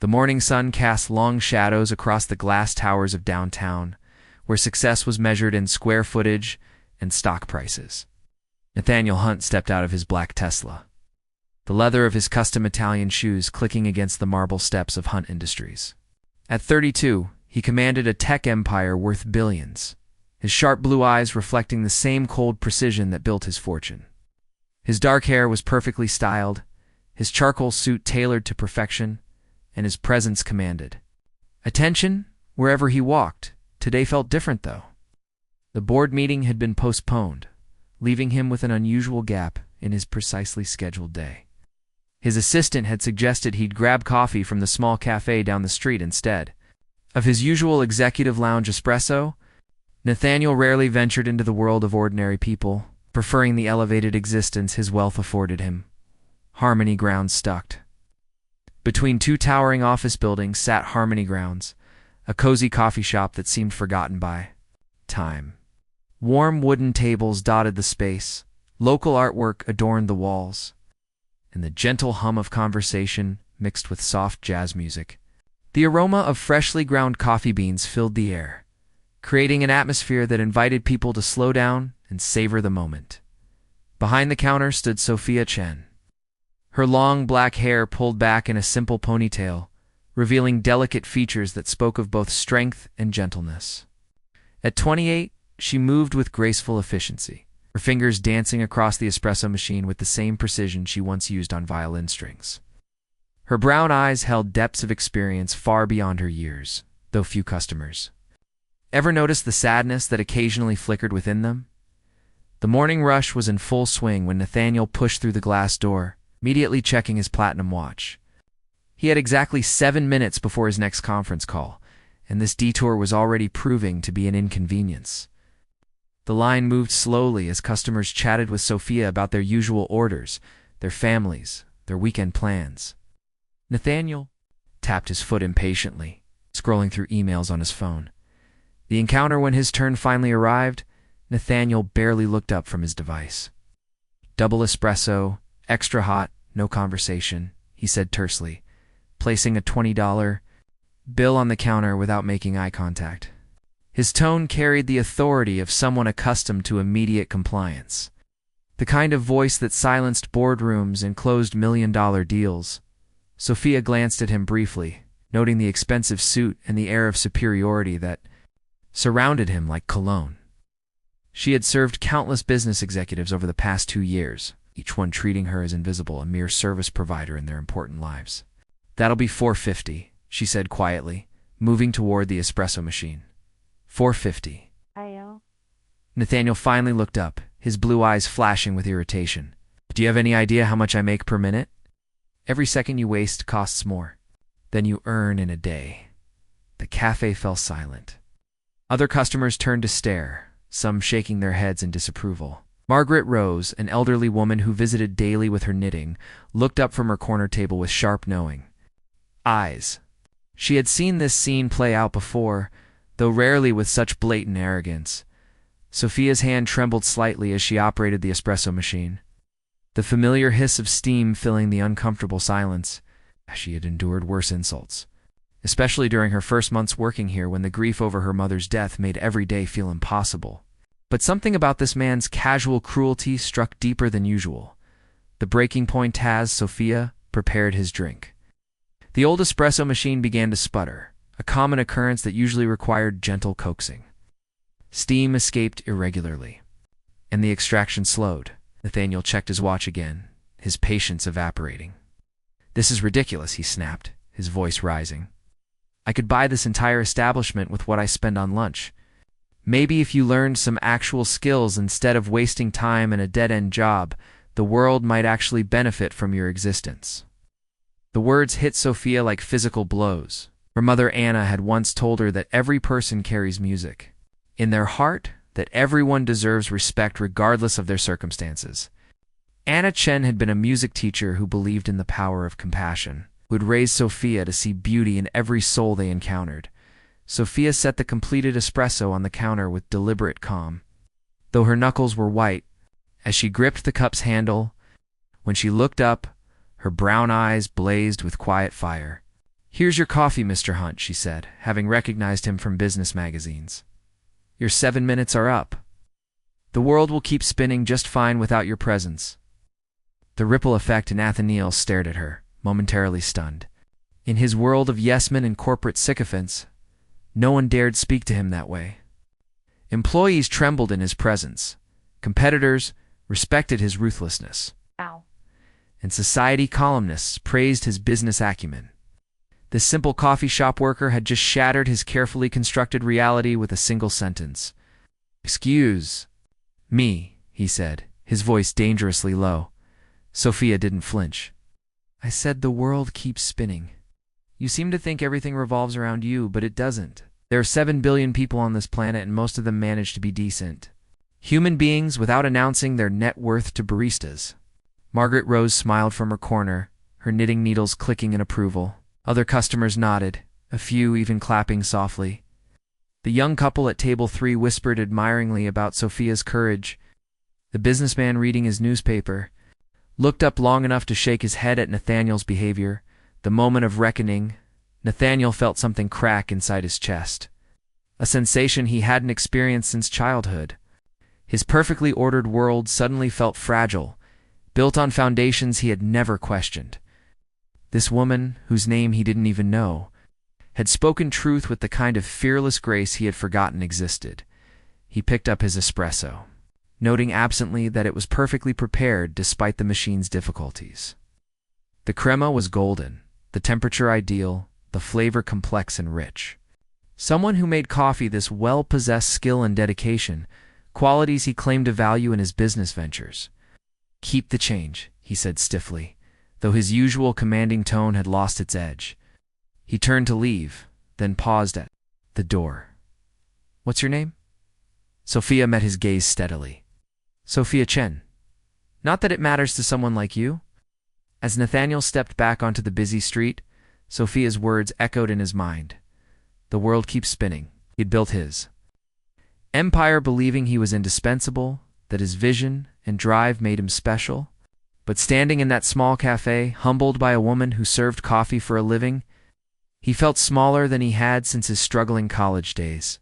The morning sun cast long shadows across the glass towers of downtown, where success was measured in square footage and stock prices. Nathaniel Hunt stepped out of his black Tesla, the leather of his custom Italian shoes clicking against the marble steps of Hunt Industries. At 32, he commanded a tech empire worth billions, his sharp blue eyes reflecting the same cold precision that built his fortune. His dark hair was perfectly styled, his charcoal suit tailored to perfection, and his presence commanded attention wherever he walked. Today felt different, though. The board meeting had been postponed, leaving him with an unusual gap in his precisely scheduled day. His assistant had suggested he'd grab coffee from the small café down the street instead of his usual executive lounge espresso. Nathaniel rarely ventured into the world of ordinary people, preferring the elevated existence his wealth afforded him. Harmony Grounds stuck. Between two towering office buildings sat Harmony Grounds, a cozy coffee shop that seemed forgotten by time. Warm wooden tables dotted the space, local artwork adorned the walls, and the gentle hum of conversation mixed with soft jazz music. The aroma of freshly ground coffee beans filled the air, creating an atmosphere that invited people to slow down and savor the moment. Behind the counter stood Sophia Chen, her long black hair pulled back in a simple ponytail, revealing delicate features that spoke of both strength and gentleness. At 28, she moved with graceful efficiency, her fingers dancing across the espresso machine with the same precision she once used on violin strings. Her brown eyes held depths of experience far beyond her years, though few customers ever noticed the sadness that occasionally flickered within them. The morning rush was in full swing when Nathaniel pushed through the glass door, immediately checking his platinum watch. He had exactly 7 minutes before his next conference call, and this detour was already proving to be an inconvenience. The line moved slowly as customers chatted with Sophia about their usual orders, their families, their weekend plans. Nathaniel tapped his foot impatiently, scrolling through emails on his phone. The encounter when his turn finally arrived, Nathaniel barely looked up from his device. "Double espresso, extra hot, no conversation," he said tersely, placing a $20 bill on the counter without making eye contact. His tone carried the authority of someone accustomed to immediate compliance, the kind of voice that silenced boardrooms and closed million-dollar deals. Sophia glanced at him briefly, noting the expensive suit and the air of superiority that surrounded him like cologne. She had served countless business executives over the past 2 years, each one treating her as invisible, a mere service provider in their important lives. "That'll be $4.50, she said quietly, moving toward the espresso machine. $4.50. Ayo. Nathaniel finally looked up, his blue eyes flashing with irritation. "Do you have any idea how much I make per minute? Every second you waste costs more than you earn in a day." The cafe fell silent. Other customers turned to stare, some shaking their heads in disapproval. Margaret Rose, an elderly woman who visited daily with her knitting, looked up from her corner table with sharp, knowing eyes. She had seen this scene play out before, though rarely with such blatant arrogance. Sophia's hand trembled slightly as she operated the espresso machine, the familiar hiss of steam filling the uncomfortable silence. She had endured worse insults, especially during her first months working here when the grief over her mother's death made every day feel impossible. But something about this man's casual cruelty struck deeper than usual. The breaking point as Sophia prepared his drink. The old espresso machine began to sputter, a common occurrence that usually required gentle coaxing. Steam escaped irregularly, and the extraction slowed. Nathaniel checked his watch again, his patience evaporating. "This is ridiculous," he snapped, his voice rising. "I could buy this entire establishment with what I spend on lunch. Maybe if you learned some actual skills instead of wasting time in a dead-end job, the world might actually benefit from your existence." The words hit Sophia like physical blows. Her mother Anna had once told her that every person carries music in their heart, that everyone deserves respect regardless of their circumstances. Anna Chen had been a music teacher who believed in the power of compassion, who had raised Sophia to see beauty in every soul they encountered. Sophia set the completed espresso on the counter with deliberate calm, though her knuckles were white as she gripped the cup's handle. When she looked up, her brown eyes blazed with quiet fire. "Here's your coffee, Mr. Hunt," she said, having recognized him from business magazines. "Your 7 minutes are up. The world will keep spinning just fine without your presence." The ripple effect, and Nathaniel stared at her, momentarily stunned. In his world of yes-men and corporate sycophants, no one dared speak to him that way. Employees trembled in his presence. Competitors respected his ruthlessness. Ow. And society columnists praised his business acumen. This simple coffee shop worker had just shattered his carefully constructed reality with a single sentence. "Excuse me," he said, his voice dangerously low. Sophia didn't flinch. "I said the world keeps spinning. You seem to think everything revolves around you, but it doesn't. There are 7 billion people on this planet, and most of them manage to be decent human beings without announcing their net worth to baristas." Margaret Rose smiled from her corner, her knitting needles clicking in approval. Other customers nodded, a few even clapping softly. The young couple at table 3 whispered admiringly about Sophia's courage. The businessman, reading his newspaper, looked up long enough to shake his head at Nathaniel's behavior. The moment of reckoning, Nathaniel felt something crack inside his chest, a sensation he hadn't experienced since childhood. His perfectly ordered world suddenly felt fragile, built on foundations he had never questioned. This woman, whose name he didn't even know, had spoken truth with the kind of fearless grace he had forgotten existed. He picked up his espresso, noting absently that it was perfectly prepared despite the machine's difficulties. The crema was golden, the temperature ideal, the flavor complex and rich. Someone who made coffee this well-possessed skill and dedication, qualities he claimed to value in his business ventures. "Keep the change," he said stiffly, though his usual commanding tone had lost its edge. He turned to leave, then paused at the door. "What's your name?" Sophia met his gaze steadily. "Sophia Chen. Not that it matters to someone like you." As Nathaniel stepped back onto the busy street, Sophia's words echoed in his mind. The world keeps spinning. He'd built his empire believing he was indispensable, that his vision and drive made him special. But standing in that small café, humbled by a woman who served coffee for a living, he felt smaller than he had since his struggling college days.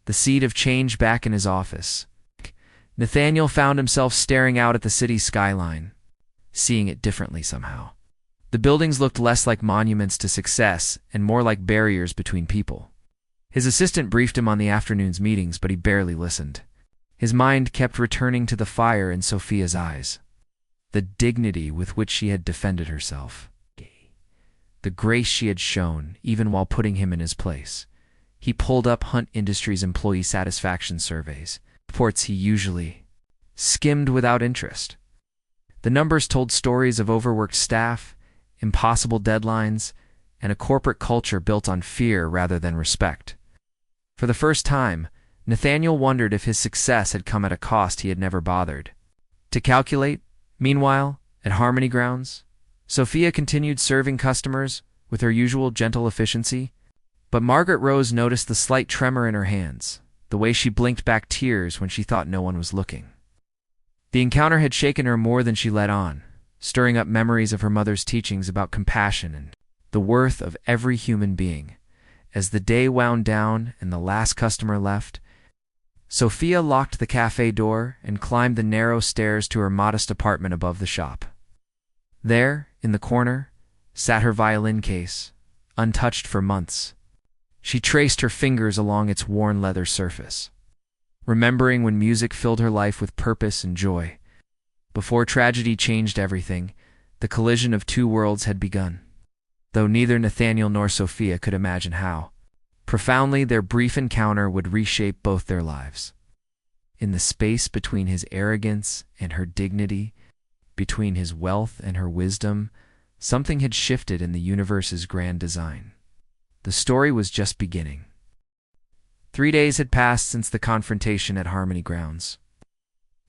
The seed of change back in his office. Nathaniel found himself staring out at the city's skyline, seeing it differently somehow. The buildings looked less like monuments to success and more like barriers between people. His assistant briefed him on the afternoon's meetings, but he barely listened. His mind kept returning to the fire in Sophia's eyes, the dignity with which she had defended herself, the grace she had shown, even while putting him in his place. He pulled up Hunt Industries' employee satisfaction surveys, reports he usually skimmed without interest. The numbers told stories of overworked staff, impossible deadlines, and a corporate culture built on fear rather than respect. For the first time, Nathaniel wondered if his success had come at a cost he had never bothered to calculate. Meanwhile, at Harmony Grounds, Sophia continued serving customers with her usual gentle efficiency, but Margaret Rose noticed the slight tremor in her hands, the way she blinked back tears when she thought no one was looking. The encounter had shaken her more than she let on, stirring up memories of her mother's teachings about compassion and the worth of every human being. As the day wound down and the last customer left, Sophia locked the cafe door and climbed the narrow stairs to her modest apartment above the shop. There, in the corner, sat her violin case, untouched for months. She traced her fingers along its worn leather surface, remembering when music filled her life with purpose and joy. Before tragedy changed everything, the collision of two worlds had begun, though neither Nathaniel nor Sophia could imagine how. Profoundly, their brief encounter would reshape both their lives. In the space between his arrogance and her dignity, between his wealth and her wisdom, something had shifted in the universe's grand design. The story was just beginning. 3 days had passed since the confrontation at Harmony Grounds.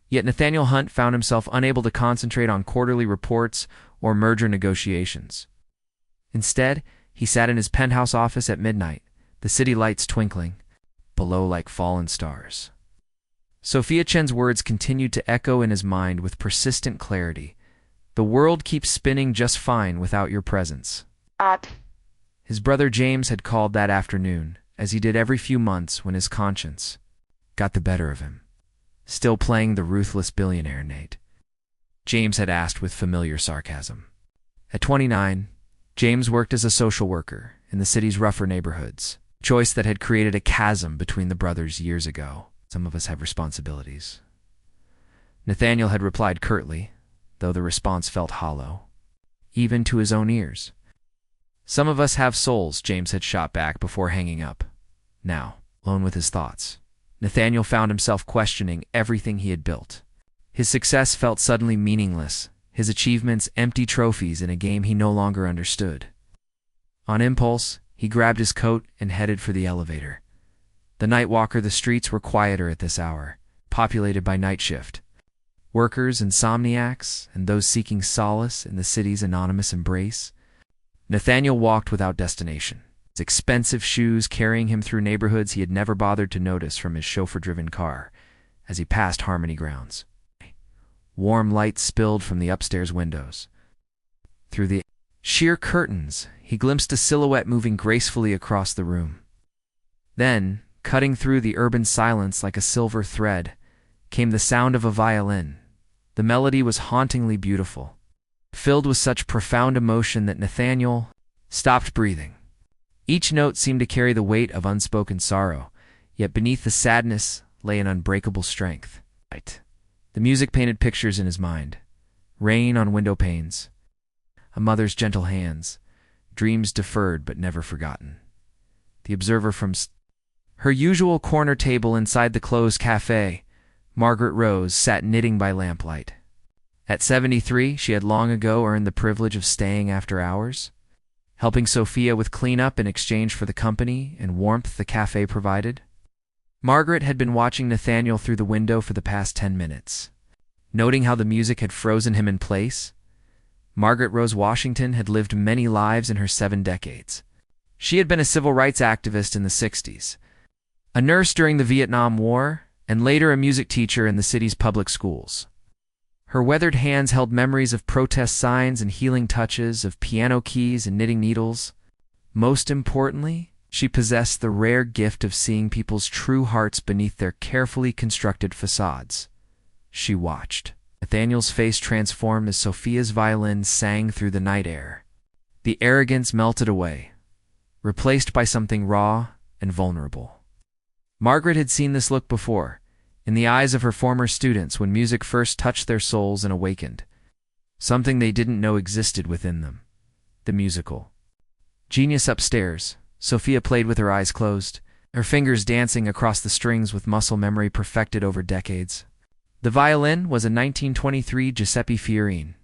Yet Nathaniel Hunt found himself unable to concentrate on quarterly reports or merger negotiations. Instead, he sat in his penthouse office at midnight, the city lights twinkling below like fallen stars. Sophia Chen's words continued to echo in his mind with persistent clarity. The world keeps spinning just fine without your presence. His brother James had called that afternoon, as he did every few months when his conscience got the better of him. "Still playing the ruthless billionaire, Nate?" James had asked with familiar sarcasm. At 29, James worked as a social worker in the city's rougher neighborhoods, a choice that had created a chasm between the brothers years ago. "Some of us have responsibilities." Nathaniel had replied curtly, though the response felt hollow, even to his own ears. "Some of us have souls," James had shot back before hanging up. Now, alone with his thoughts, Nathaniel found himself questioning everything he had built. His success felt suddenly meaningless, his achievements empty trophies in a game he no longer understood. On impulse, he grabbed his coat and headed for the elevator. The night walker, the streets were quieter at this hour, populated by night shift workers, insomniacs, and those seeking solace in the city's anonymous embrace. Nathaniel walked without destination, his expensive shoes carrying him through neighborhoods he had never bothered to notice from his chauffeur-driven car. As he passed Harmony Grounds, warm light spilled from the upstairs windows. Through the sheer curtains, he glimpsed a silhouette moving gracefully across the room. Then, cutting through the urban silence like a silver thread, came the sound of a violin. The melody was hauntingly beautiful, filled with such profound emotion that Nathaniel stopped breathing. Each note seemed to carry the weight of unspoken sorrow, yet beneath the sadness lay an unbreakable strength. The music painted pictures in his mind: rain on window panes, a mother's gentle hands, dreams deferred but never forgotten. The observer from her usual corner table inside the closed café, Margaret Rose, sat knitting by lamplight. At 73, she had long ago earned the privilege of staying after hours, helping Sophia with cleanup in exchange for the company and warmth the café provided. Margaret had been watching Nathaniel through the window for the past 10 minutes. Noting how the music had frozen him in place, Margaret Rose Washington had lived many lives in her 7 decades. She had been a civil rights activist in the 60s, a nurse during the Vietnam War, and later a music teacher in the city's public schools. Her weathered hands held memories of protest signs and healing touches, of piano keys and knitting needles. Most importantly, she possessed the rare gift of seeing people's true hearts beneath their carefully constructed facades. She watched Nathaniel's face transform as Sophia's violin sang through the night air. The arrogance melted away, replaced by something raw and vulnerable. Margaret had seen this look before, in the eyes of her former students when music first touched their souls and awakened something they didn't know existed within them: the musical genius. Upstairs, Sophia played with her eyes closed, her fingers dancing across the strings with muscle memory perfected over decades. The violin was a 1923 Giuseppe Fiorini,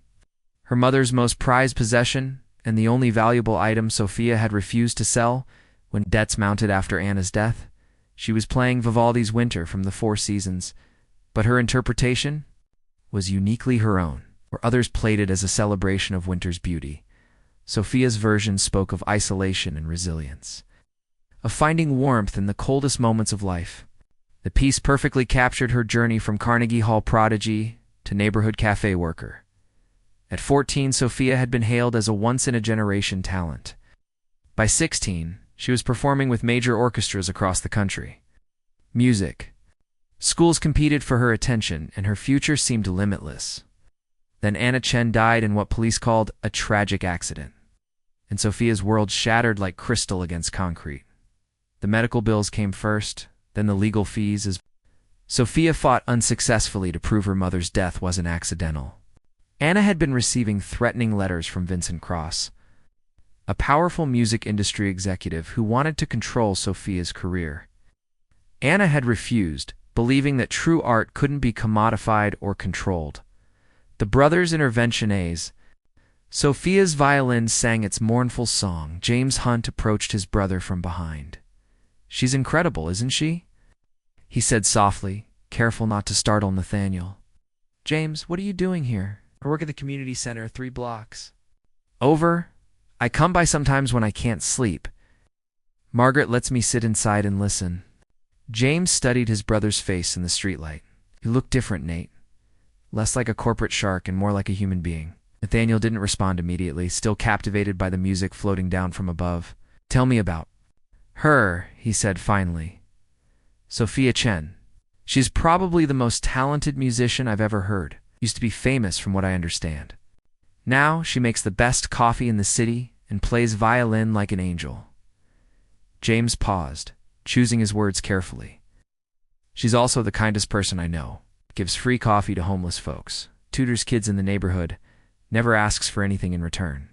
her mother's most prized possession and the only valuable item Sophia had refused to sell when debts mounted after Anna's death. She was playing Vivaldi's Winter from the Four Seasons, but her interpretation was uniquely her own. Where others played it as a celebration of winter's beauty, Sophia's version spoke of isolation and resilience, of finding warmth in the coldest moments of life. The piece perfectly captured her journey from Carnegie Hall prodigy to neighborhood cafe worker. At 14, Sophia had been hailed as a once-in-a-generation talent. By 16, she was performing with major orchestras across the country. Music. Schools competed for her attention, and her future seemed limitless. Then Anna Chen died in what police called a tragic accident, and Sophia's world shattered like crystal against concrete. The medical bills came first, then the legal fees. As Sophia fought unsuccessfully to prove her mother's death wasn't accidental. Anna had been receiving threatening letters from Vincent Cross, a powerful music industry executive who wanted to control Sophia's career. Anna had refused, believing that true art couldn't be commodified or controlled. The brothers' interventiones. Sophia's violin sang its mournful song. James Hunt approached his brother from behind. "She's incredible, isn't she?" he said softly, careful not to startle Nathaniel. "James, what are you doing here?" "I work at the community center 3 blocks over. I come by sometimes when I can't sleep. Margaret lets me sit inside and listen." James studied his brother's face in the streetlight. "You look different, Nate. Less like a corporate shark and more like a human being." Nathaniel didn't respond immediately, still captivated by the music floating down from above. Tell me about her, he said finally. Sophia Chen. She's probably the most talented musician I've ever heard. Used to be famous from what I understand. Now she makes the best coffee in the city and plays violin like an angel. James paused, choosing his words carefully. She's also the kindest person I know. Gives free coffee to homeless folks, tutors kids in the neighborhood, never asks for anything in return.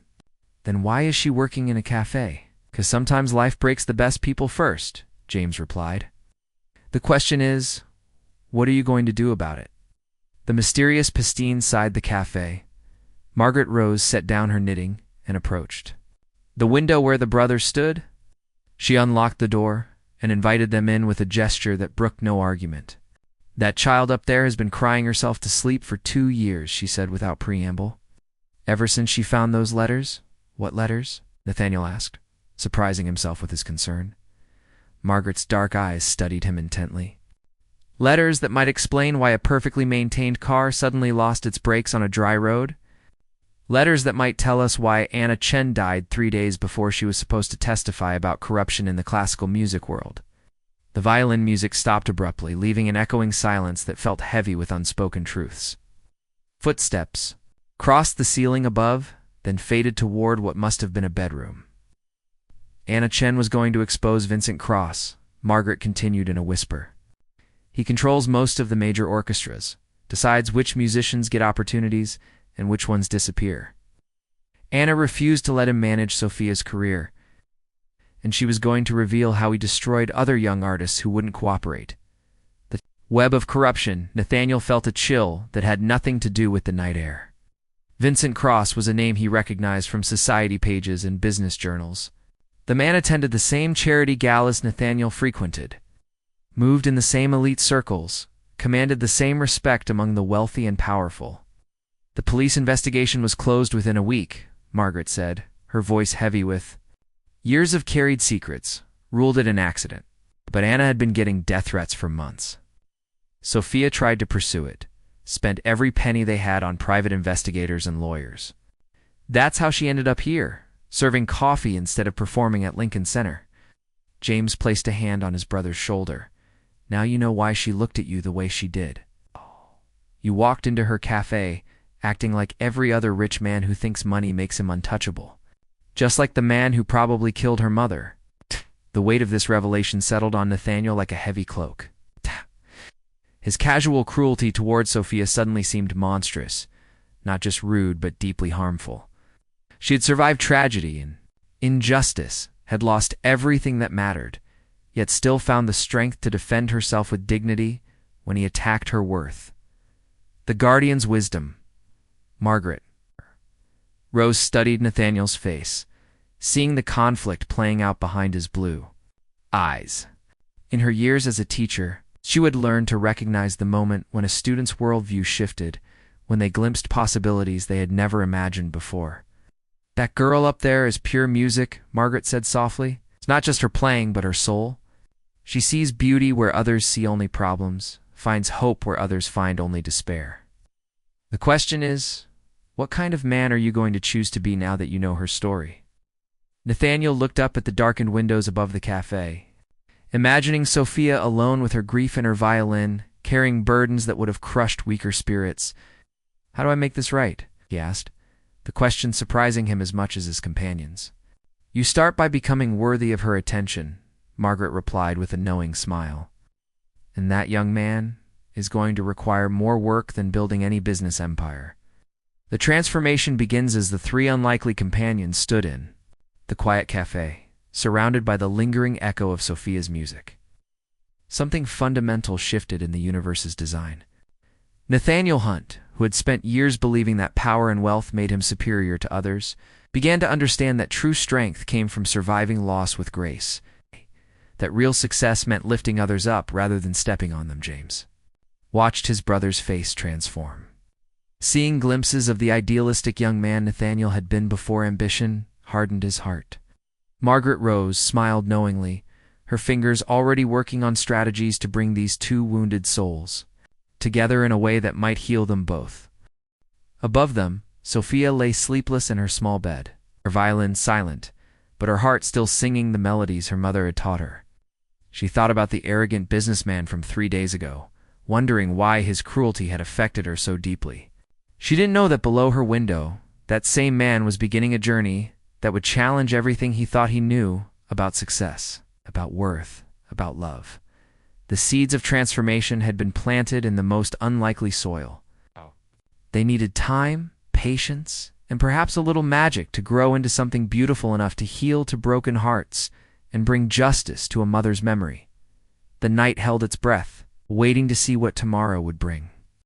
Then why is she working in a cafe? 'Cause sometimes life breaks the best people first, James replied. The question is, what are you going to do about it? The mysterious Pastine sighed the cafe. Margaret Rose set down her knitting and approached. The window where the brothers stood? She unlocked the door and invited them in with a gesture that brooked no argument. That child up there has been crying herself to sleep for 2 years, she said without preamble. Ever since she found those letters? What letters? Nathaniel asked, surprising himself with his concern. Margaret's dark eyes studied him intently. Letters that might explain why a perfectly maintained car suddenly lost its brakes on a dry road? Letters that might tell us why Anna Chen died 3 days before she was supposed to testify about corruption in the classical music world. The violin music stopped abruptly, leaving an echoing silence that felt heavy with unspoken truths. Footsteps crossed the ceiling above, then faded toward what must have been a bedroom. Anna Chen was going to expose Vincent Cross, Margaret continued in a whisper. He controls most of the major orchestras, decides which musicians get opportunities and which ones disappear. Anna refused to let him manage Sophia's career, and she was going to reveal how he destroyed other young artists who wouldn't cooperate. The web of corruption, Nathaniel felt a chill that had nothing to do with the night air. Vincent Cross was a name he recognized from society pages and business journals. The man attended the same charity galas Nathaniel frequented, moved in the same elite circles, commanded the same respect among the wealthy and powerful. The police investigation was closed within a week, Margaret said, her voice heavy with years of carried secrets, ruled it an accident. But Anna had been getting death threats for months. Sophia tried to pursue it, spent every penny they had on private investigators and lawyers. That's how she ended up here, serving coffee instead of performing at Lincoln Center. James placed a hand on his brother's shoulder. Now you know why she looked at you the way she did. You walked into her cafe, acting like every other rich man who thinks money makes him untouchable. Just like the man who probably killed her mother. The weight of this revelation settled on Nathaniel like a heavy cloak. His casual cruelty toward Sophia suddenly seemed monstrous, not just rude but deeply harmful. She had survived tragedy and injustice, had lost everything that mattered, yet still found the strength to defend herself with dignity when he attacked her worth. The guardian's wisdom. Margaret. Rose studied Nathaniel's face, seeing the conflict playing out behind his blue eyes. In her years as a teacher, she would learn to recognize the moment when a student's worldview shifted, when they glimpsed possibilities they had never imagined before. That girl up there is pure music, Margaret said softly. It's not just her playing, but her soul. She sees beauty where others see only problems, finds hope where others find only despair. The question is, what kind of man are you going to choose to be now that you know her story? Nathaniel looked up at the darkened windows above the cafe, imagining Sophia alone with her grief and her violin, carrying burdens that would have crushed weaker spirits. How do I make this right? He asked, the question surprising him as much as his companions. You start by becoming worthy of her attention, Margaret replied with a knowing smile. And that young man is going to require more work than building any business empire. The transformation begins as the 3 unlikely companions stood in the quiet cafe, surrounded by the lingering echo of Sophia's music. Something fundamental shifted in the universe's design. Nathaniel Hunt, who had spent years believing that power and wealth made him superior to others, began to understand that true strength came from surviving loss with grace, that real success meant lifting others up rather than stepping on them. James watched his brother's face transform. Seeing glimpses of the idealistic young man Nathaniel had been before ambition hardened his heart. Margaret Rose smiled knowingly, her fingers already working on strategies to bring these 2 wounded souls together in a way that might heal them both. Above them, Sophia lay sleepless in her small bed, her violin silent, but her heart still singing the melodies her mother had taught her. She thought about the arrogant businessman from 3 days ago, wondering why his cruelty had affected her so deeply. She didn't know that below her window, that same man was beginning a journey that would challenge everything he thought he knew about success, about worth, about love. The seeds of transformation had been planted in the most unlikely soil. They needed time, patience, and perhaps a little magic to grow into something beautiful enough to heal to broken hearts and bring justice to a mother's memory. The night held its breath, waiting to see what tomorrow would bring.